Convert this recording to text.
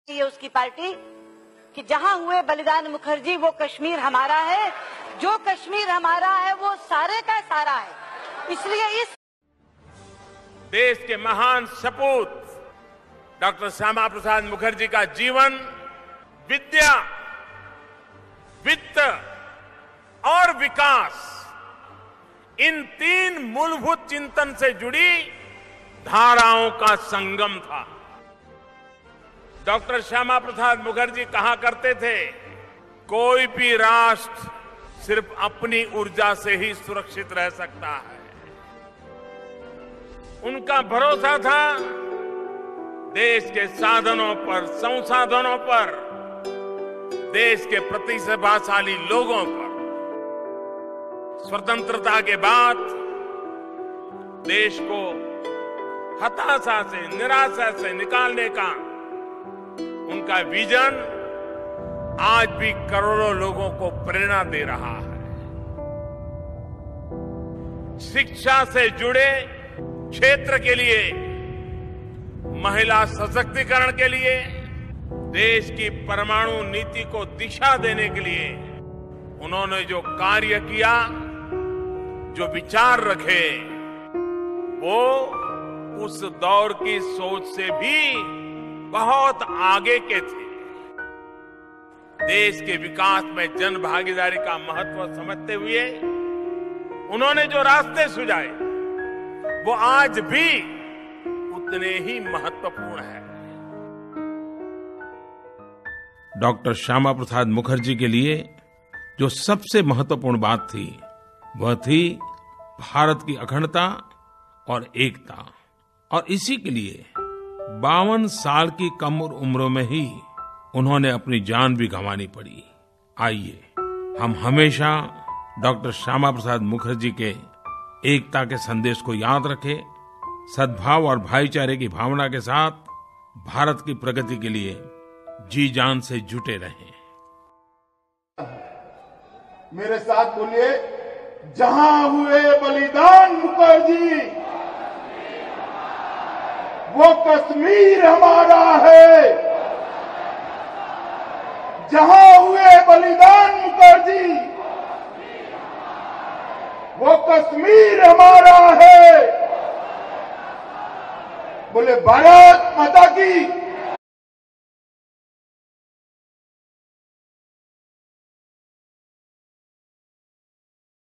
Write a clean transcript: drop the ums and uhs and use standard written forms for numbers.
है उसकी पार्टी कि जहां हुए बलिदान मुखर्जी वो कश्मीर हमारा है, जो कश्मीर हमारा है वो सारे का सारा है। इसलिए इस देश के महान सपूत डॉक्टर श्यामा प्रसाद मुखर्जी का जीवन विद्या, वित्त और विकास, इन तीन मूलभूत चिंतन से जुड़ी धाराओं का संगम था। डॉक्टर श्यामा प्रसाद मुखर्जी कहा करते थे, कोई भी राष्ट्र सिर्फ अपनी ऊर्जा से ही सुरक्षित रह सकता है। उनका भरोसा था देश के साधनों पर, संसाधनों पर, देश के प्रतिभाशाली लोगों पर। स्वतंत्रता के बाद देश को हताशा से, निराशा से निकालने का उनका विजन आज भी करोड़ों लोगों को प्रेरणा दे रहा है। शिक्षा से जुड़े क्षेत्र के लिए, महिला सशक्तिकरण के लिए, देश की परमाणु नीति को दिशा देने के लिए उन्होंने जो कार्य किया, जो विचार रखे, वो उस दौर की सोच से भी बहुत आगे के थे। देश के विकास में जन भागीदारी का महत्व समझते हुए उन्होंने जो रास्ते सुझाए वो आज भी उतने ही महत्वपूर्ण है। डॉक्टर श्यामा प्रसाद मुखर्जी के लिए जो सबसे महत्वपूर्ण बात थी वह थी भारत की अखंडता और एकता, और इसी के लिए 52 साल की कम उम्र में ही उन्होंने अपनी जान भी गंवानी पड़ी। आइए हम हमेशा डॉक्टर श्यामा प्रसाद मुखर्जी के एकता के संदेश को याद रखें, सद्भाव और भाईचारे की भावना के साथ भारत की प्रगति के लिए जी जान से जुटे रहें। मेरे साथ बोलिए, जहां हुए बलिदान मुखर्जी वो कश्मीर हमारा है। जहां हुए बलिदान मुखर्जी वो कश्मीर हमारा है। बोले भारत माता की।